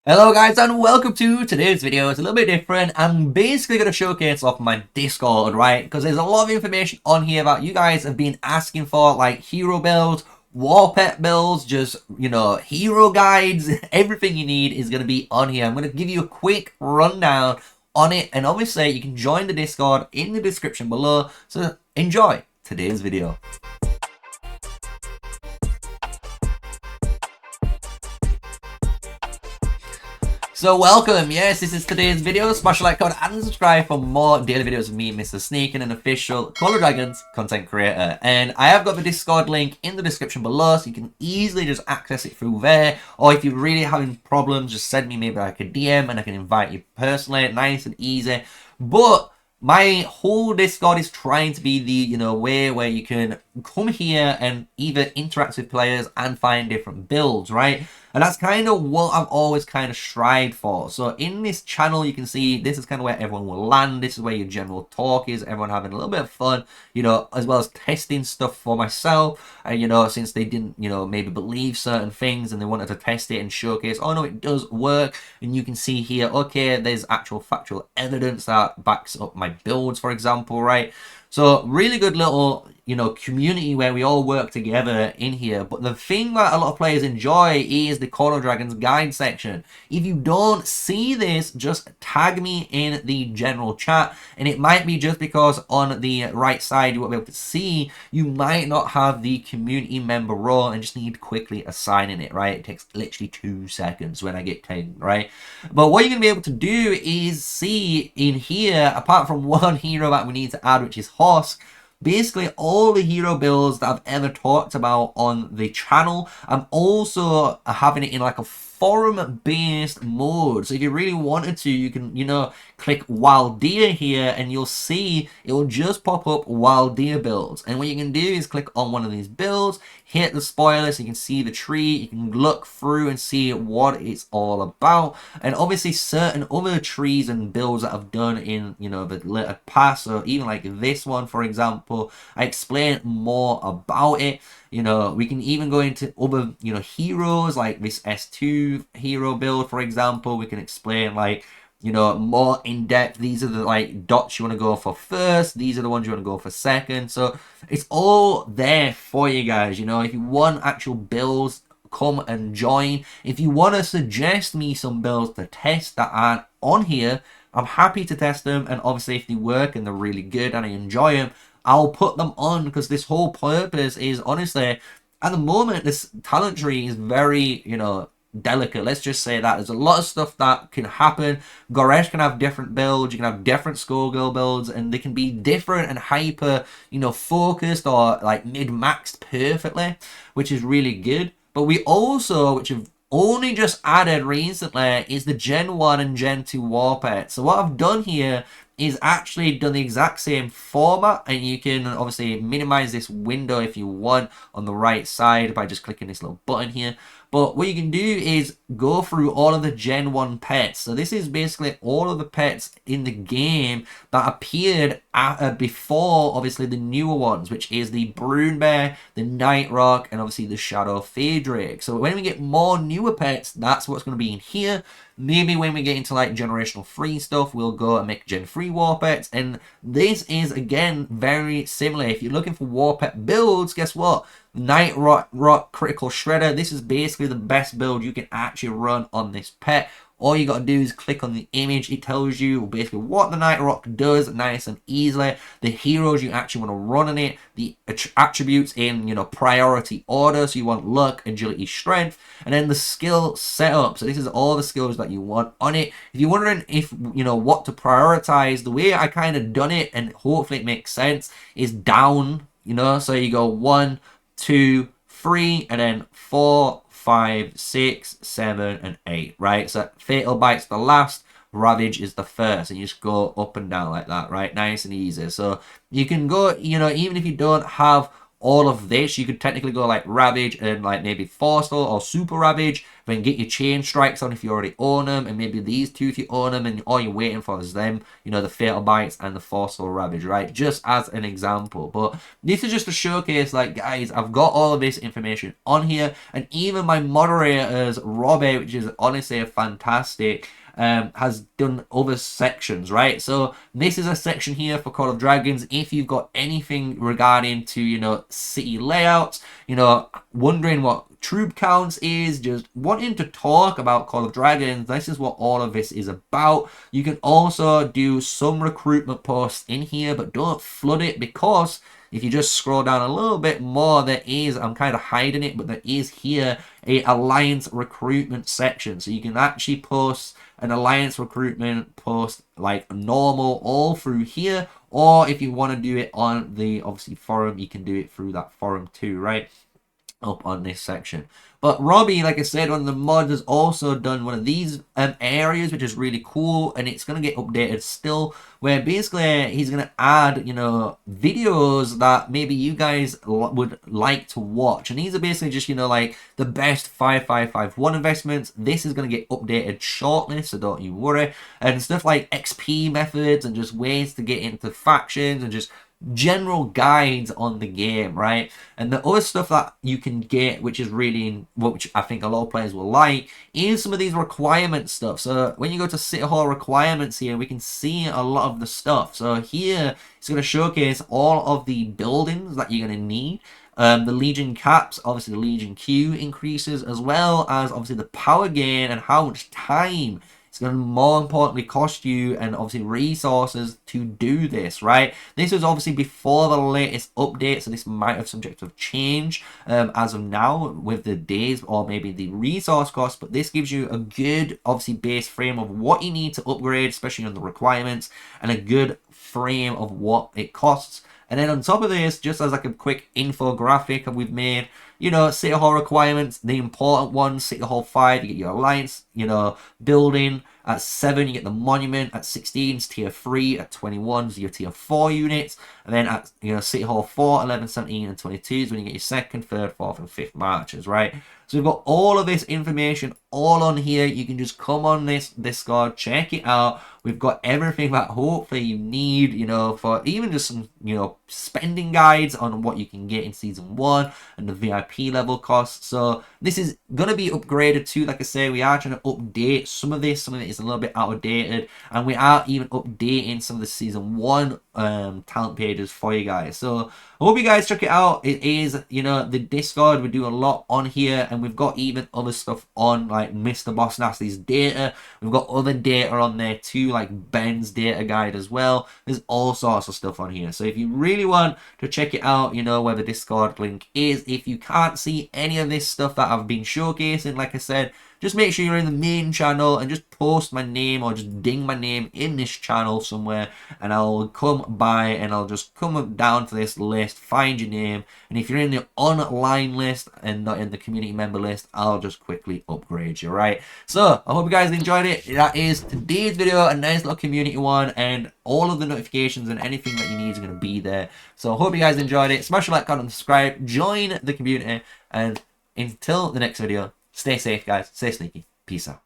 Hello guys and welcome to today's video. It's a little bit different. I'm basically going to showcase off my Discord, right? Because there's a lot of information on here that you guys have been asking for, like hero builds, war pet builds, just, hero guides. Everything you need is going to be on here. I'm going to give you a quick rundown on it. And obviously you can join the Discord in the description below. So enjoy today's video. So welcome, yes, this is today's video. Smash the like code and subscribe for more daily videos of me, MrSneakyy, an official Call of Dragons content creator. And I have got the Discord link in the description below, so you can easily just access it through there. Or if you're really having problems, just send me maybe like a DM and I can invite you personally, nice and easy. But my whole Discord is trying to be the, way where you can come here and either interact with players and find different builds, right? And that's kind of what I've always kind of strived for. So in this channel, you can see this is kind of where everyone will land. This is where your general talk is. Everyone having a little bit of fun, as well as testing stuff for myself. And, since they didn't, maybe believe certain things and they wanted to test it and showcase, oh no, it does work. And you can see here, okay, there's actual factual evidence that backs up my builds, for example, right? So really good little, community where we all work together in here. But the thing that a lot of players enjoy is the Call of Dragons guide section. If you don't see this, just tag me in the general chat. And it might be just because on the right side you won't be able to see, you might not have the community member role and just need to quickly assigning it, right? It takes literally 2 seconds when I get tagged, right? But what you're going to be able to do is see in here, apart from one hero that we need to add, which is Hosk, basically all the hero builds that I've ever talked about on the channel. I'm also having it in like a forum-based mode. So if you really wanted to, you can, click Wild Deer here and you'll see it will just pop up Wild Deer builds. And what you can do is click on one of these builds, hit the spoiler so you can see the tree, you can look through and see what it's all about. And obviously certain other trees and builds that I've done in, the later past, or even like this one, for example, I explain more about it. We can even go into other, heroes like this S2 hero build, for example. We can explain like, more in depth. These are the like dots you want to go for first. These are the ones you want to go for second. So it's all there for you guys. If you want actual builds, come and join. If you want to suggest me some builds to test that aren't on here, I'm happy to test them. And obviously if they work and they're really good and I enjoy them, I'll put them on, because this whole purpose is, honestly, at the moment, this talent tree is very, delicate. Let's just say that. There's a lot of stuff that can happen. Goresh can have different builds. You can have different Skullgirl builds, and they can be different and hyper, focused or like mid-maxed perfectly, which is really good. But we also, which have only just added recently, is the Gen 1 and Gen 2 war pets. So what I've done here is actually done the exact same format, and you can obviously minimize this window if you want on the right side by just clicking this little button here. But what you can do is go through all of the Gen 1 pets. So this is basically all of the pets in the game that appeared before, obviously, the newer ones, which is the Brune Bear, the Night Rock, and obviously the Shadow Phaedrake. So when we get more newer pets, that's what's going to be in here. Maybe when we get into like generational 3 stuff, we'll go and make Gen 3 war pets. And this is, again, very similar. If you're looking for war pet builds, guess what? Night Rock Critical Shredder. This is basically the best build you can actually run on this pet. All you got to do is click on the image. It tells you basically what the Night Rock does nice and easily. The heroes you actually want to run on it. The attributes in, priority order. So you want luck, agility, strength. And then the skill setup. So this is all the skills that you want on it. If you're wondering if, what to prioritize, the way I kind of done it, and hopefully it makes sense, is down, So you go 1, 2, 3, and then 4, 5, 6, 7, and 8, right? So Fatal Bite's the last, Ravage is the first, and you just go up and down like that, right? Nice and easy. So you can go, even if you don't have all of this. You could technically go like Ravage and like maybe Forceful or Super Ravage, then get your chain strikes on if you already own them, and maybe these two if you own them, and all you're waiting for is them, you know, the Fatal Bites and the Forceful Ravage, right? Just as an example. But this is just a showcase, like, guys, I've got all of this information on here, and even my moderators, Robbie, which is honestly fantastic, has done other sections, right? So this is a section here for Call of Dragons. If you've got anything regarding to, you know, city layouts, you know, wondering what troop counts is, just wanting to talk about Call of Dragons, this is what all of this is about. You can also do some recruitment posts in here, but don't flood it, because if you just scroll down a little bit more, there is, I'm kind of hiding it, but there is here a alliance recruitment section. So you can actually post an alliance recruitment post like normal all through here, or if you want to do it on the obviously forum, you can do it through that forum too, right? Up on this section. But Robbie, like I said, one of the mods has also done one of these areas, which is really cool, and it's going to get updated still, where basically he's going to add, you know, videos that maybe you guys would like to watch. And these are basically just, you know, like the best 5551 investments. This is going to get updated shortly, so don't you worry. And stuff like XP methods and just ways to get into factions and just general guides on the game, right? And the other stuff that you can get, which is really, which I think a lot of players will like, is some of these requirement stuff. So when you go to City Hall requirements here, we can see a lot of the stuff. So here it's going to showcase all of the buildings that you're going to need. The Legion caps, obviously the Legion Q increases, as well as obviously the power gain and how much time it's going to more importantly cost you, and obviously resources to do this, right? This was obviously before the latest update, so this might have subject of change as of now with the days or maybe the resource cost, but this gives you a good obviously base frame of what you need to upgrade, especially on the requirements, and a good frame of what it costs. And then on top of this, just as like a quick infographic we've made, you know, City Hall requirements, the important ones, City Hall 5, you get your Alliance, you know, building. At 7, you get the Monument. At 16, it's Tier 3. At 21, is your Tier 4 units. And then at, you know, City Hall 4, 11, 17, and 22 is when you get your 2nd, 3rd, 4th, and 5th marches, right? So we've got all of this information all on here. You can just come on this Discord, check it out. We've got everything that hopefully you need, you know, for even just some, you know, spending guides on what you can get in Season 1 and the VIP level costs. So this is going to be upgraded too. Like I say, we are trying to update some of this. Some of it is a little bit outdated, and we are even updating some of the Season 1 talent pages for you guys. So I hope you guys check it out. It is, you know, the Discord, we do a lot on here, and we've got even other stuff on, like Mr. Boss Nasty's data. We've got other data on there too, like Ben's data guide as well. There's all sorts of stuff on here. So if you really want to check it out, you know where the Discord link is. If you can't see any of this stuff that I've been showcasing, like I said, just make sure you're in the main channel and just post my name or just ding my name in this channel somewhere, and I'll come by and I'll just come down to this list, find your name, and if you're in the online list and not in the community member list, I'll just quickly upgrade you, right? So I hope you guys enjoyed it. That is today's video, a nice little community one, and all of the notifications and anything that you need is going to be there. So I hope you guys enjoyed it. Smash a like, comment, and subscribe, join the community, and until the next video, stay safe, guys. Stay sneaky. Peace out.